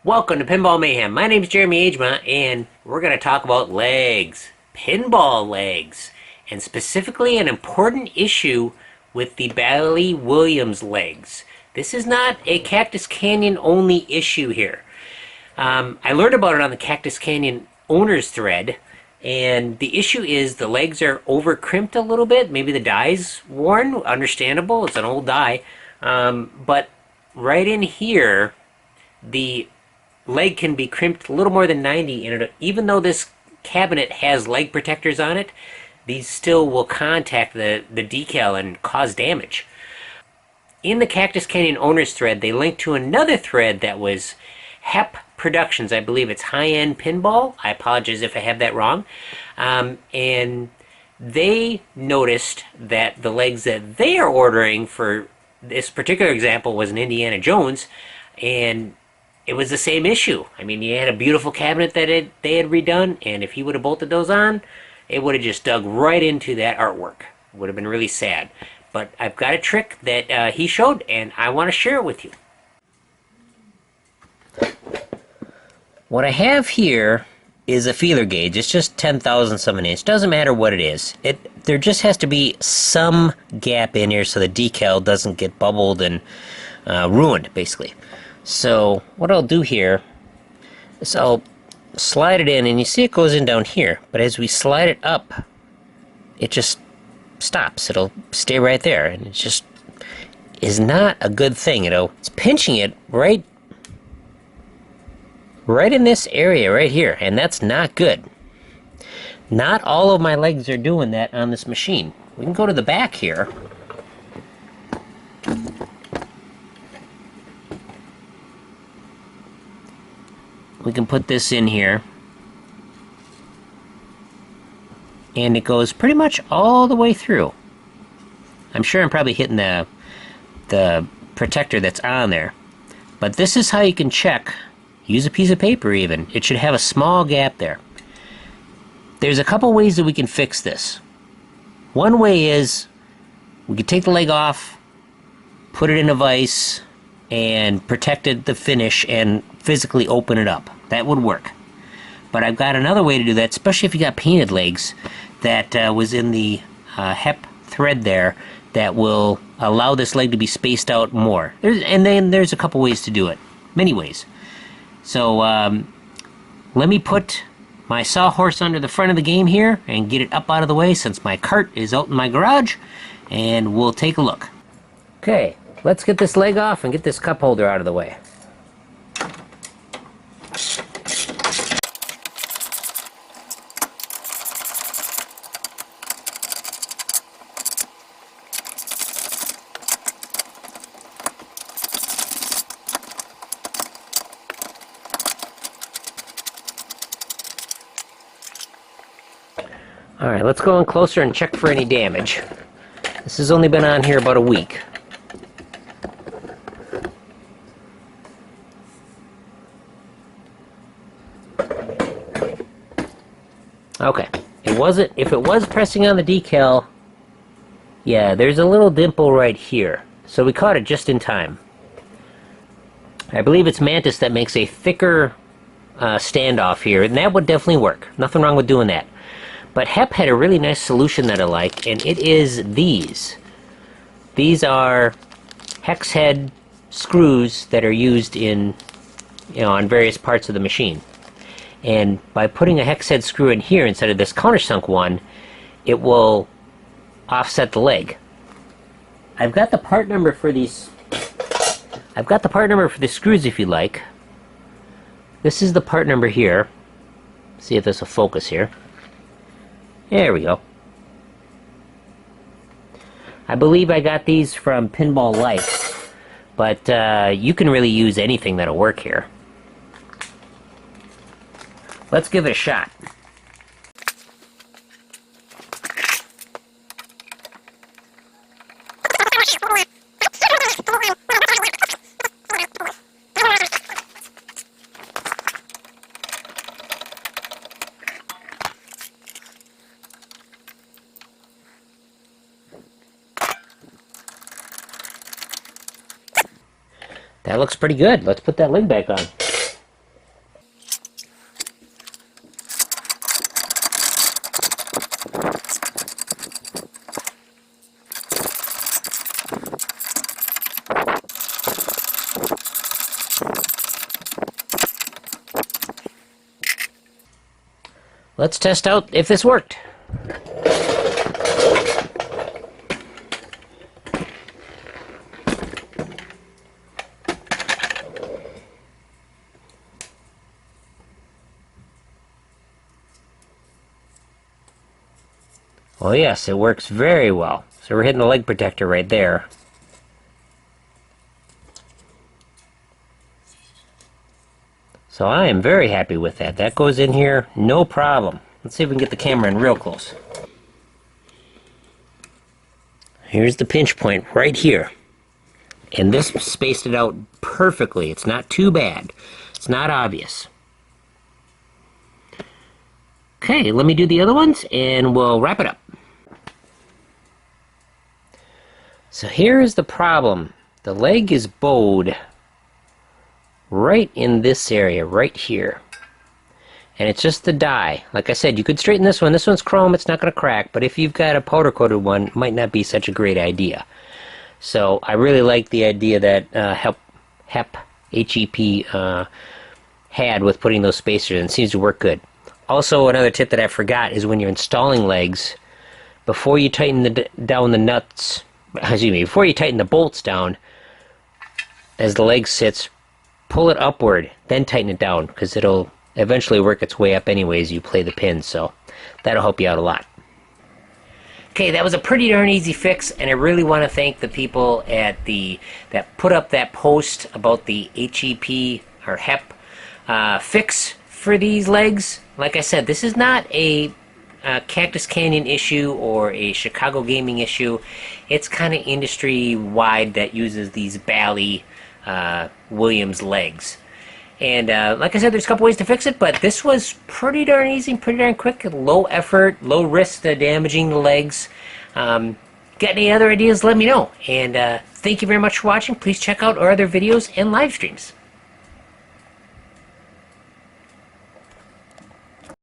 Welcome to Pinball Mayhem. My name is Jeremy Agema, and we're going to talk about legs, pinball legs, and specifically an important issue with the Bally Williams legs. This is not a Cactus Canyon only issue here. I learned about it on the Cactus Canyon owners thread, and the issue is the legs are over crimped a little bit. Maybe the die's worn, understandable, it's an old die. But right in here, the leg can be crimped a little more than 90, and even though this cabinet has leg protectors on it, these still will contact the decal and cause damage. In the Cactus Canyon owners thread, they linked to another thread that was HEP Productions. I believe it's High End Pinball. I apologize if I have that wrong. And they noticed that the legs that they are ordering for this particular example was an Indiana Jones, and it was the same issue. I mean, you had a beautiful cabinet that they had redone, and if he would have bolted those on, it would have just dug right into that artwork. It would have been really sad. But I've got a trick that he showed, and I want to share it with you. What I have here is a feeler gauge. It's just 10,000ths of an inch. Doesn't matter what it is. There just has to be some gap in here so the decal doesn't get bubbled and ruined, basically. So what I'll do here is I'll slide it in, and you see it goes in down here, but as we slide it up, it just stops. It'll stay right there, and it just is not a good thing. It's pinching it right in this area right here, and that's not good. Not all of my legs are doing that on this machine. We can go to the back here. We can put this in here, and it goes pretty much all the way through. I'm sure I'm probably hitting the protector that's on there, but this is how you can check. Use a piece of paper even. It should have a small gap there. There's a couple ways that we can fix this. One way is we could take the leg off, put it in a vise, and protect the finish and physically open it up. That would work. But I've got another way to do that, especially if you got painted legs, that was in the HEP thread there, that will allow this leg to be spaced out more. And then there's a couple ways to do it. Many ways. So let me put my sawhorse under the front of the game here and get it up out of the way since my cart is out in my garage, and we'll take a look. Okay, let's get this leg off and get this cup holder out of the way. Alright, let's go in closer and check for any damage. This has only been on here about a week. Okay, if it was pressing on the decal, yeah, there's a little dimple right here. So we caught it just in time. I believe it's Mantis that makes a thicker standoff here, and that would definitely work. Nothing wrong with doing that. But HEP had a really nice solution that I like, and it is these. These are hex head screws that are used in, on various parts of the machine. And by putting a hex head screw in here instead of this countersunk one, it will offset the leg. I've got the part number for these. I've got the part number for the screws if you like. This is the part number here. See if this will focus here. There we go. I believe I got these from Pinball Life, but you can really use anything that'll work here. Let's give it a shot. That looks pretty good. Let's put that leg back on. let's test out if this worked. Well, yes, it works very well. So we're hitting the leg protector right there. So I am very happy with that. That goes in here, no problem. Let's see if we can get the camera in real close. Here's the pinch point right here. And this spaced it out perfectly. It's not too bad. It's not obvious. Okay, let me do the other ones and we'll wrap it up. So here's the problem. The leg is bowed right in this area, right here. And it's just the die. Like I said, you could straighten this one. This one's chrome, it's not going to crack, but if you've got a powder-coated one, it might not be such a great idea. So I really like the idea that HEP had with putting those spacers in. It seems to work good. Also, another tip that I forgot is when you're installing legs, before you tighten down the nuts, before you tighten the bolts down, as the leg sits, pull it upward, then tighten it down, because it'll eventually work its way up anyways. You play the pins, so that'll help you out a lot. Okay, that was a pretty darn easy fix, and I really want to thank the people that put up that post about the HEP or HEP fix for these legs. Like I said, this is not a Cactus Canyon issue or a Chicago gaming issue. It's kind of industry-wide that uses these Bally Williams legs. And like I said, there's a couple ways to fix it, but this was pretty darn easy, pretty darn quick, low effort, low risk to damaging the legs. Got any other ideas, let me know. And thank you very much for watching. Please check out our other videos and live streams.